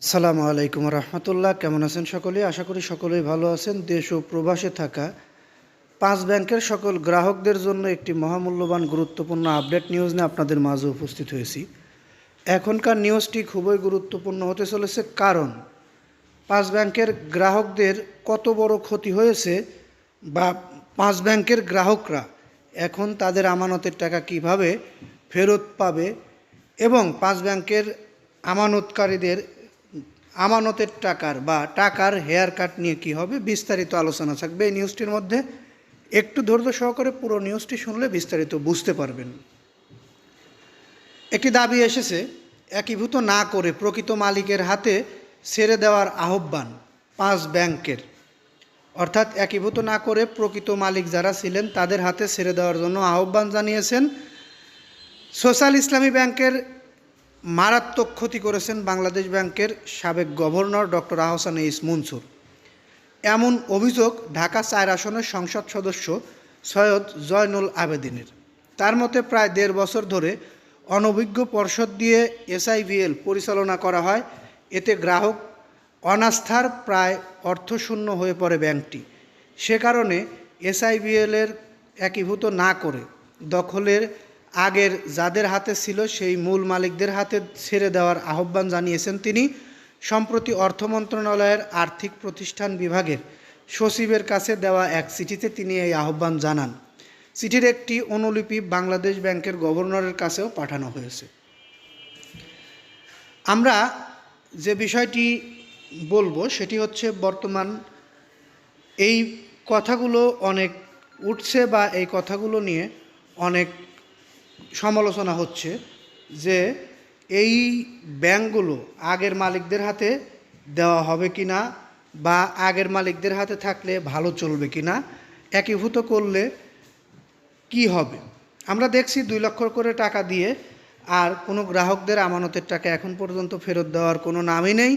আসসালামু আলাইকুম রহমতুল্লাহ। কেমন আছেন সকলে? আশা করি সকলেই ভালো আছেন। দেশ ও প্রবাসে থাকা 5 ব্যাংকের সকল গ্রাহকদের জন্য একটি মহামূল্যবান গুরুত্বপূর্ণ আপডেট নিউজ নিয়ে আপনাদের মাঝে উপস্থিত হয়েছি। এখনকার নিউজটি খুবই গুরুত্বপূর্ণ হতে চলেছে, কারণ 5 ব্যাংকের গ্রাহকদের কত বড় ক্ষতি হয়েছে বা 5 ব্যাংকের গ্রাহকরা এখন তাদের আমানতের টাকা কিভাবে ফেরত পাবে এবং 5 ব্যাংকের আমানতকারীদের আমানতের টাকার হেয়ার কাট নিয়ে কী হবে, বিস্তারিত আলোচনা থাকবে এই নিউজটির মধ্যে। একটু ধৈর্য সহকারে পুরো নিউজটি শুনলে বিস্তারিত বুঝতে পারবেন। একটি দাবি এসেছে, একীভূত না করে প্রকৃত মালিকের হাতে ছেড়ে দেওয়ার আহ্বান 5 ব্যাংকের। অর্থাৎ একীভূত না করে প্রকৃত মালিক যারা ছিলেন তাদের হাতে ছেড়ে দেওয়ার জন্য আহ্বান জানিয়েছেন। সোশ্যাল ইসলামী ব্যাংকের মারাত্মক ক্ষতি করেছেন বাংলাদেশ ব্যাংকের সাবেক governor doctor Ahsan H Mansur. এমন অভিযোগ ঢাকা 4 আসনের সংসদ সদস্য সৈয়দ জয়নুল আবেদিনের। তার মতে প্রায় 1.5 বছর ধরে অনভিজ্ঞ পর্ষদ দিয়ে এসআইভিএল পরিচালনা করা হয়। এতে গ্রাহক অনাস্থার প্রায় অর্থশূন্য হয়ে পড়ে ব্যাংকটি। সে কারণে এসআইভিএলের একীভূত না করে দখলের আগের যাদের হাতে ছিল সেই মূল মালিকদের হাতে ছেড়ে দেওয়ার আহ্বান জানিয়েছেন তিনি। সম্প্রতি অর্থ মন্ত্রণালয়ের আর্থিক প্রতিষ্ঠান বিভাগের সচিবের কাছে দেওয়া এক চিঠিতে তিনি এই আহ্বান জানান। চিঠির একটি অনুলিপি বাংলাদেশ ব্যাংকের গভর্নরের কাছেও পাঠানো হয়েছে। আমরা যে বিষয়টি বলবো সেটি হচ্ছে, বর্তমান এই কথাগুলো অনেক উঠছে বা এই কথাগুলো নিয়ে অনেক সমালোচনা হচ্ছে যে এই ব্যাংকগুলো আগের মালিকদের হাতে দেওয়া হবে কি না, বা আগের মালিকদের হাতে থাকলে ভালো চলবে কি না, একীভূত করলে কি হবে। আমরা দেখছি 2 লক্ষ করে টাকা দিয়ে আর কোনো গ্রাহকদের আমানতের টাকা এখন পর্যন্ত ফেরত দেওয়ার কোনো নামই নেই।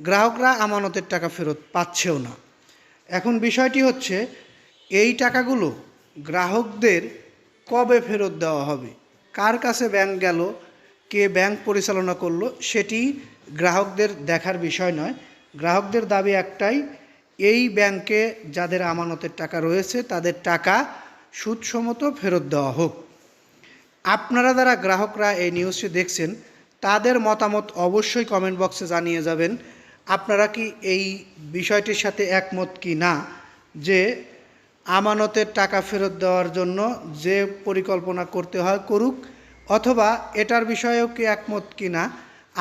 গ্রাহকরা আমানতের টাকা ফেরত পাচ্ছেও না। এখন বিষয়টি হচ্ছে, এই টাকাগুলো গ্রাহকদের কবে ফেরত দেওয়া হবে, কার কাছে ব্যাংক গেল, কে ব্যাংক পরিচালনা করলো, সেটি গ্রাহকদের দেখার বিষয় নয়। গ্রাহকদের দাবি একটাই, এই ব্যাংকে যাদের আমানতের টাকা রয়েছে তাদের টাকা সুদসম্মত ফেরত দেওয়া হোক। আপনারা যারা গ্রাহকরা এই নিউজটি দেখছেন তাদের মতামত অবশ্যই কমেন্ট বক্সে জানিয়ে যাবেন। আপনারা কি এই বিষয়টির সাথে একমত কি না, যে আমানতের টাকা ফেরত দেওয়ার জন্য যে পরিকল্পনা করতে হয় করুক, অথবা এটার বিষয়েও কি একমত কি না,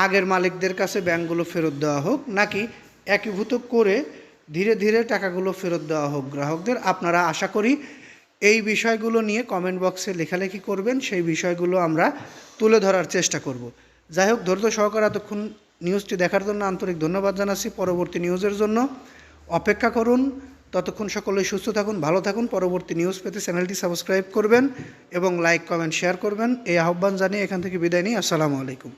আগের মালিকদের কাছে ব্যাংকগুলো ফেরত দেওয়া হোক, নাকি একীভূত করে ধীরে ধীরে টাকাগুলো ফেরত দেওয়া হোক গ্রাহকদের। আপনারা আশা করি এই বিষয়গুলো নিয়ে কমেন্ট বক্সে লেখালেখি করবেন, সেই বিষয়গুলো আমরা তুলে ধরার চেষ্টা করব। যাই হোক, ধৈর্য সহকারে এতক্ষণ নিউজটি দেখার জন্য আন্তরিক ধন্যবাদ জানাচ্ছি। পরবর্তী নিউজের জন্য অপেক্ষা করুন। ততক্ষণ সকলেই সুস্থ থাকুন, ভালো থাকুন। পরবর্তী নিউজ পেতে চ্যানেলটি সাবস্ক্রাইব করবেন এবং লাইক, কমেন্ট, শেয়ার করবেন। এই আহ্বান জানিয়ে এখান থেকে বিদায় নিই। আসসালামু আলাইকুম।